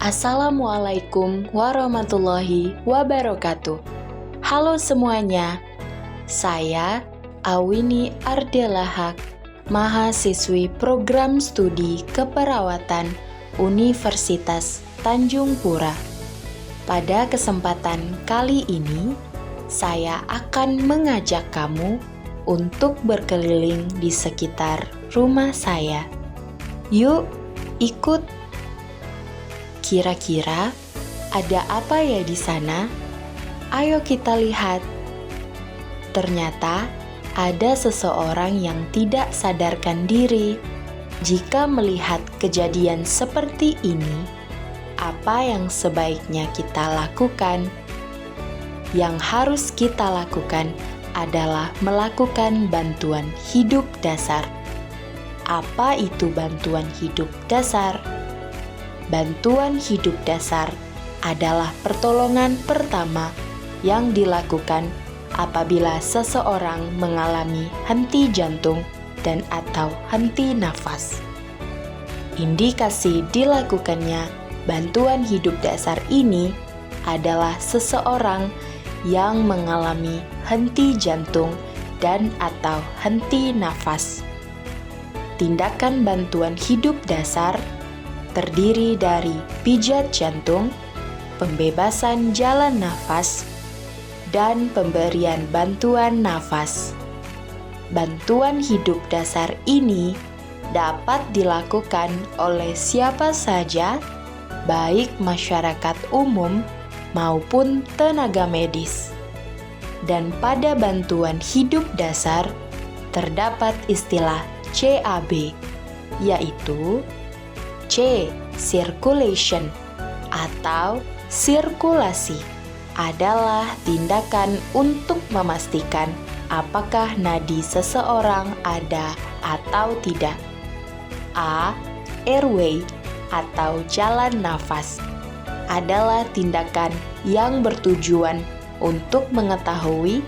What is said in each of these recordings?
Assalamualaikum warahmatullahi wabarakatuh. Halo semuanya, saya Awini Ardelahak, mahasiswi program studi keperawatan Universitas Tanjung Pura. Pada kesempatan kali ini, saya akan mengajak kamu untuk berkeliling di sekitar rumah saya. Yuk, ikut! Kira-kira ada apa ya di sana? Ayo kita lihat. Ternyata ada seseorang yang tidak sadarkan diri. Jika melihat kejadian seperti ini, apa yang sebaiknya kita lakukan? Yang harus kita lakukan adalah melakukan bantuan hidup dasar. Apa itu bantuan hidup dasar? Bantuan hidup dasar adalah pertolongan pertama yang dilakukan apabila seseorang mengalami henti jantung dan atau henti nafas. Indikasi dilakukannya bantuan hidup dasar ini adalah seseorang yang mengalami henti jantung dan atau henti nafas. Tindakan bantuan hidup dasar terdiri dari pijat jantung, pembebasan jalan nafas, dan pemberian bantuan nafas. Bantuan hidup dasar ini dapat dilakukan oleh siapa saja, baik masyarakat umum maupun tenaga medis. Dan pada bantuan hidup dasar terdapat istilah CAB, yaitu C. Circulation atau sirkulasi adalah tindakan untuk memastikan apakah nadi seseorang ada atau tidak. A. Airway atau jalan nafas adalah tindakan yang bertujuan untuk mengetahui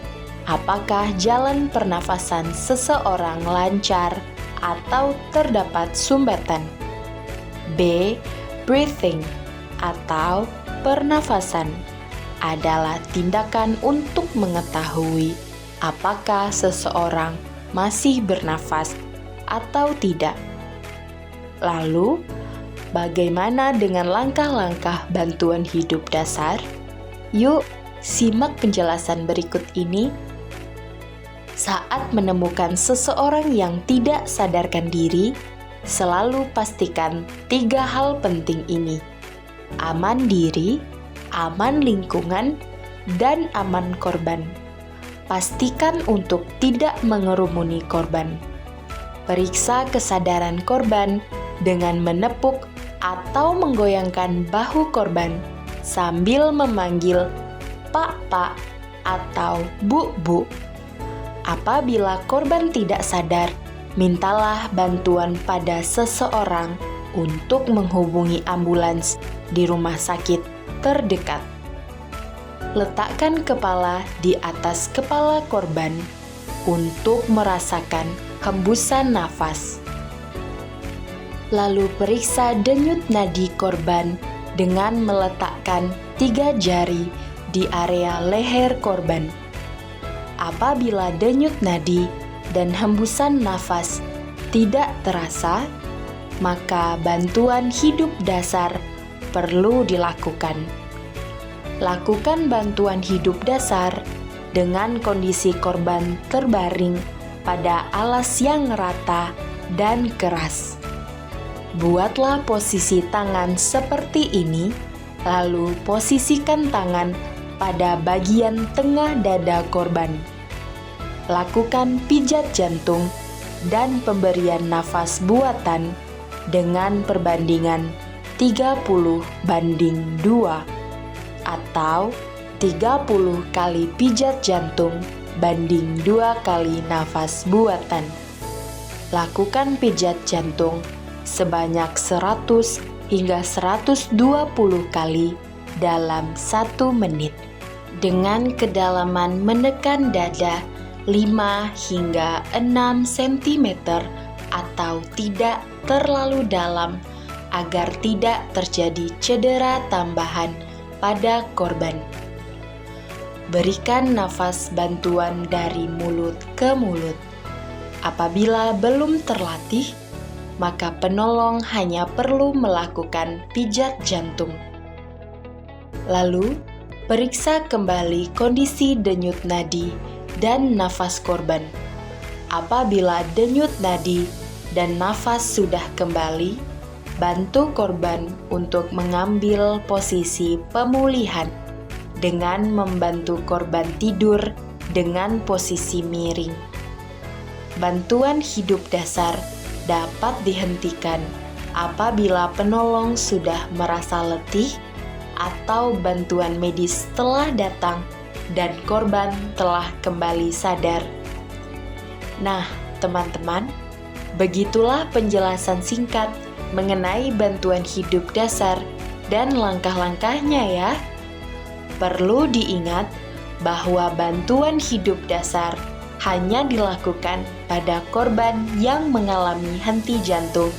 apakah jalan pernafasan seseorang lancar atau terdapat sumbatan. B. Breathing atau pernafasan adalah tindakan untuk mengetahui apakah seseorang masih bernafas atau tidak. Lalu, bagaimana dengan langkah-langkah bantuan hidup dasar? Yuk, simak penjelasan berikut ini. Saat menemukan seseorang yang tidak sadarkan diri, selalu pastikan 3 hal penting ini: aman diri, aman lingkungan, dan aman korban. Pastikan untuk tidak mengerumuni korban. Periksa kesadaran korban dengan menepuk atau menggoyangkan bahu korban sambil memanggil Pak atau Bu. Apabila korban tidak sadar, mintalah bantuan pada seseorang untuk menghubungi ambulans di rumah sakit terdekat. Letakkan kepala di atas kepala korban untuk merasakan hembusan nafas. Lalu periksa denyut nadi korban dengan meletakkan 3 jari di area leher korban. Apabila denyut nadi dan hembusan nafas tidak terasa, maka bantuan hidup dasar perlu dilakukan. Lakukan bantuan hidup dasar dengan kondisi korban terbaring pada alas yang rata dan keras. Buatlah posisi tangan seperti ini, lalu posisikan tangan pada bagian tengah dada korban. Lakukan pijat jantung dan pemberian nafas buatan dengan perbandingan 30:2 atau 30 kali pijat jantung banding 2 kali nafas buatan. Lakukan pijat jantung sebanyak 100 hingga 120 kali dalam 1 menit dengan kedalaman menekan dada 5 hingga 6 cm atau tidak terlalu dalam agar tidak terjadi cedera tambahan pada korban. Berikan nafas bantuan dari mulut ke mulut. Apabila belum terlatih, maka penolong hanya perlu melakukan pijat jantung. Lalu, periksa kembali kondisi denyut nadi dan nafas korban. Apabila denyut nadi dan nafas sudah kembali, bantu korban untuk mengambil posisi pemulihan dengan membantu korban tidur dengan posisi miring. Bantuan hidup dasar dapat dihentikan apabila penolong sudah merasa letih atau bantuan medis telah datang dan korban telah kembali sadar. Nah, teman-teman, begitulah penjelasan singkat mengenai bantuan hidup dasar dan langkah-langkahnya ya. Perlu diingat bahwa bantuan hidup dasar hanya dilakukan pada korban yang mengalami henti jantung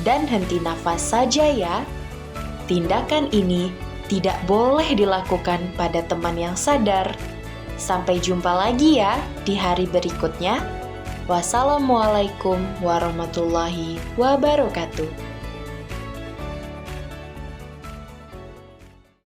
dan henti nafas saja ya. Tindakan ini tidak boleh dilakukan pada teman yang sadar. Sampai jumpa lagi ya di hari berikutnya. Wassalamualaikum warahmatullahi wabarakatuh.